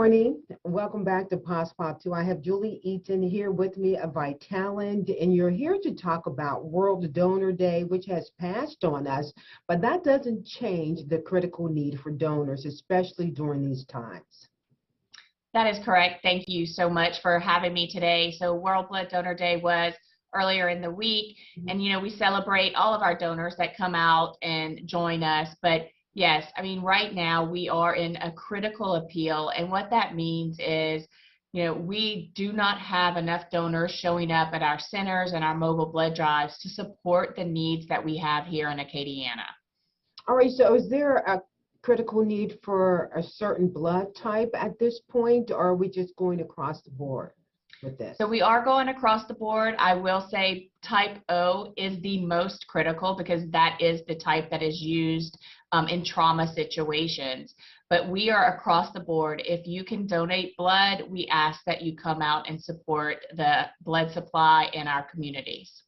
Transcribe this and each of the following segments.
morning. Welcome back to Pop 2. I have Julie Eaton here with me of Vitalant, and you're here to talk about World Donor Day, which has passed on us, but that doesn't change the critical need for donors, especially during these times. That is correct. Thank you so much for having me today. So World Blood Donor Day was earlier in the week, and we celebrate all of our donors that come out and join us. But yes, I mean, right now we are in a critical appeal, and what that means is, we do not have enough donors showing up at our centers and our mobile blood drives to support the needs that we have here in Acadiana. All right, so is there a critical need for a certain blood type at this point, or are we just going across the board with this? So we are going across the board. I will say type O is the most critical because that is the type that is used in trauma situations. But we are across the board. If you can donate blood, we ask that you come out and support the blood supply in our communities.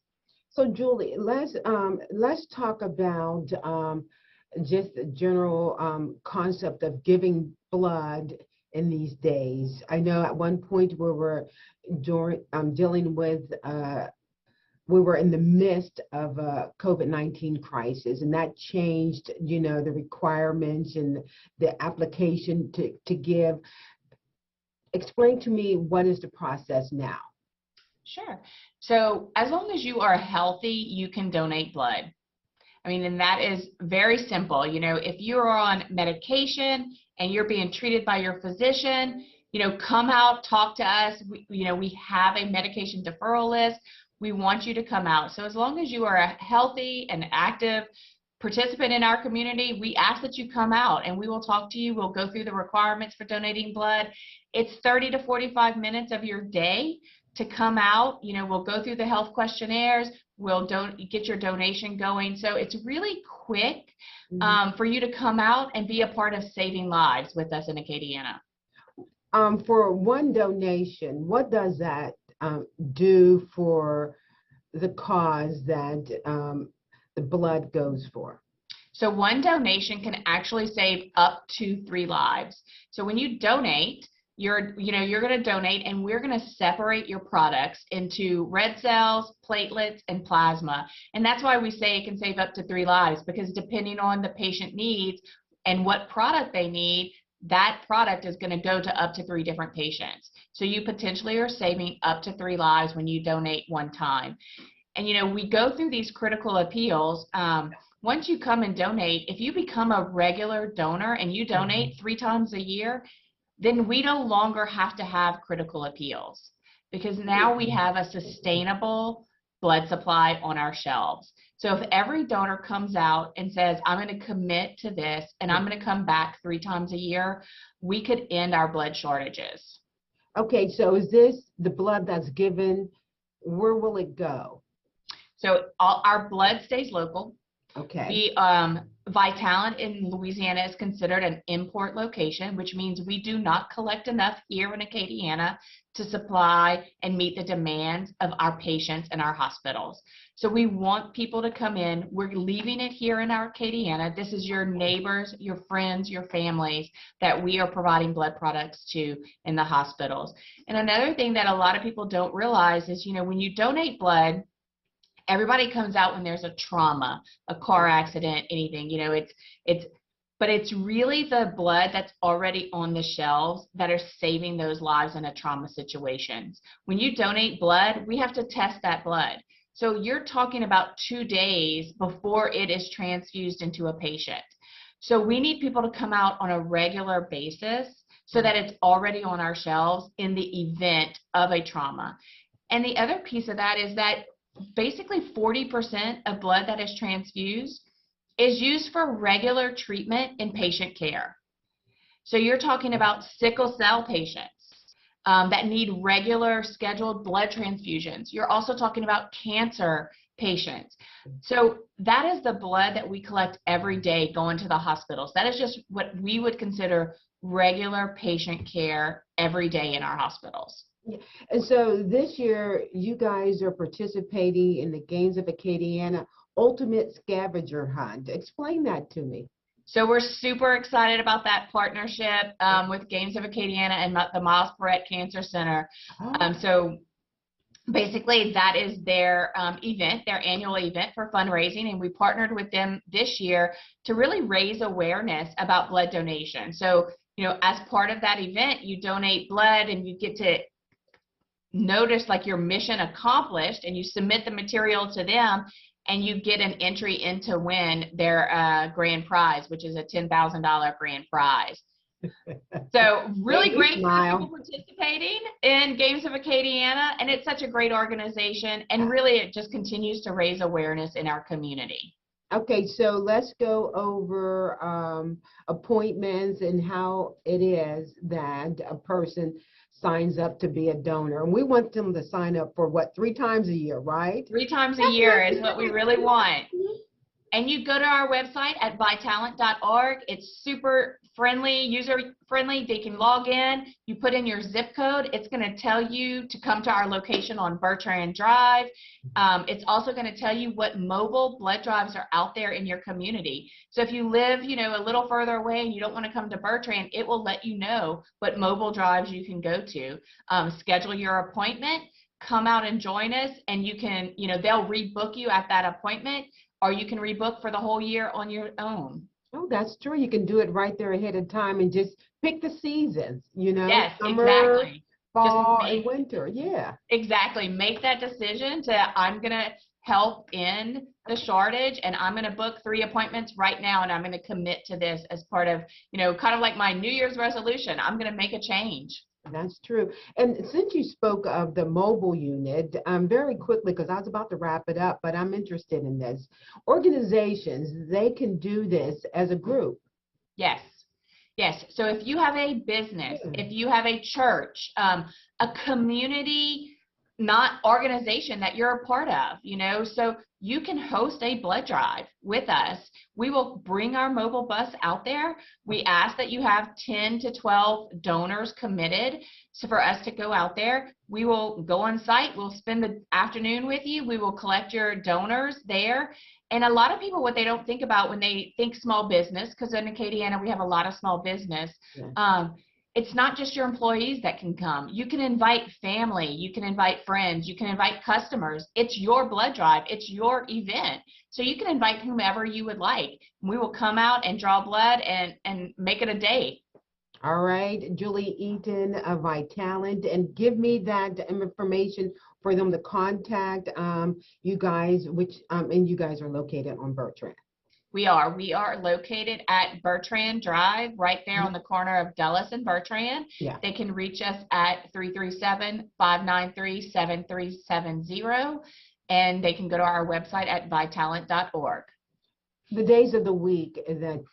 So Julie, let's talk about just the general concept of giving blood in these days. I know at one point we were dealing with we were in the midst of a COVID-19 crisis, and that changed, the requirements and the application to give. Explain to me, what is the process now? Sure. So as long as you are healthy, you can donate blood. I mean, and that is very simple. If you're on medication and you're being treated by your physician, come out, talk to us. We have a medication deferral list. We want you to come out. So as long as you are a healthy and active participant in our community, we ask that you come out and we will talk to you. We'll go through the requirements for donating blood. It's 30 to 45 minutes of your day to come out. We'll go through the health questionnaires. We'll get your donation going. So it's really quick for you to come out and be a part of saving lives with us in Acadiana. For one donation, what does that do for the cause that the blood goes for? So one donation can actually save up to 3 lives. So when you donate, you're going to donate, and we're going to separate your products into red cells, platelets, and plasma. And that's why we say it can save up to 3 lives, because depending on the patient needs and what product they need, that product is going to go to up to 3 different patients. So you potentially are saving up to 3 lives when you donate one time. And we go through these critical appeals. Once you come and donate, if you become a regular donor and you donate 3 times a year, then we no longer have to have critical appeals, because now we have a sustainable blood supply on our shelves. So if every donor comes out and says, I'm going to commit to this and I'm going to come back 3 times a year, we could end our blood shortages. Okay, so is this the blood that's given? Where will it go? So our blood stays local. Okay. Vitalant in Louisiana is considered an import location, which means we do not collect enough here in Acadiana to supply and meet the demands of our patients and our hospitals. So we want people to come in. We're leaving it here in our Acadiana. This is your neighbors, your friends, your families that we are providing blood products to in the hospitals. And another thing that a lot of people don't realize is, when you donate blood, everybody comes out when there's a trauma, a car accident, anything, but it's really the blood that's already on the shelves that are saving those lives in a trauma situations. When you donate blood, we have to test that blood. So you're talking about 2 days before it is transfused into a patient. So we need people to come out on a regular basis so that it's already on our shelves in the event of a trauma. And the other piece of that is that basically 40% of blood that is transfused is used for regular treatment in patient care. So you're talking about sickle cell patients that need regular scheduled blood transfusions. You're also talking about cancer patients. So that is the blood that we collect every day going to the hospitals. That is just what we would consider regular patient care every day in our hospitals. And so this year, you guys are participating in the Games of Acadiana Ultimate Scavenger Hunt. Explain that to me. So we're super excited about that partnership with Games of Acadiana and the Miles Perret Cancer Center. Oh, So basically, that is their event, their annual event for fundraising, and we partnered with them this year to really raise awareness about blood donation. So, as part of that event, you donate blood and you get to notice like your mission accomplished, and you submit the material to them, and you get an entry in to win their grand prize, which is a $10,000 grand prize. So really great for the people participating in Games of Acadiana, and it's such a great organization, and really it just continues to raise awareness in our community. Okay, so let's go over appointments and how it is that a person signs up to be a donor. And we want them to sign up for what, 3 times a year, right? 3 times a year is what we really want. And you go to our website at Vitalant.org. It's super friendly, user friendly. They can log in. You put in your zip code. It's going to tell you to come to our location on Bertrand Drive. It's also going to tell you what mobile blood drives are out there in your community. So if you live, a little further away and you don't want to come to Bertrand, it will let you know what mobile drives you can go to. Schedule your appointment. Come out and join us, and you can, they'll rebook you at that appointment, or you can rebook for the whole year on your own. Oh, that's true. You can do it right there ahead of time and just pick the seasons, Yes, summer, exactly. fall, and winter. Yeah. Exactly. Make that decision to, I'm going to help end the shortage, and I'm going to book 3 appointments right now, and I'm going to commit to this as part of, kind of like my New Year's resolution. I'm going to make a change. That's true. And since you spoke of the mobile unit, very quickly, because I was about to wrap it up, but I'm interested in this. Organizations, they can do this as a group. Yes. Yes. So if you have a business, if you have a church, a community, not organization that you're a part of, so you can host a blood drive with us. We will bring our mobile bus out there. We ask that you have 10 to 12 donors committed. So for us to go out there, we will go on site. We'll spend the afternoon with you. We will collect your donors there. And a lot of people, what they don't think about when they think small business, because in Acadiana, we have a lot of small business. Yeah. It's not just your employees that can come. You can invite family, you can invite friends, you can invite customers. It's your blood drive, it's your event. So you can invite whomever you would like. We will come out and draw blood and make it a day. All right, Julie Eaton of Vitalant, and give me that information for them to contact you guys, and you guys are located on Bertrand. We are located at Bertrand Drive, right there on the corner of Dulles and Bertrand. Yeah. They can reach us at 337-593-7370, and they can go to our website at Vitalant.org. The days of the week that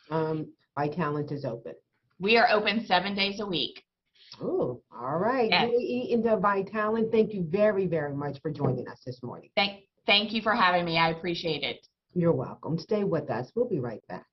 Vitalant is open. We are open 7 days a week. Oh, all right. Yes. Julie Eaton of Vitalant, thank you very, very much for joining us this morning. Thank you for having me. I appreciate it. You're welcome. Stay with us. We'll be right back.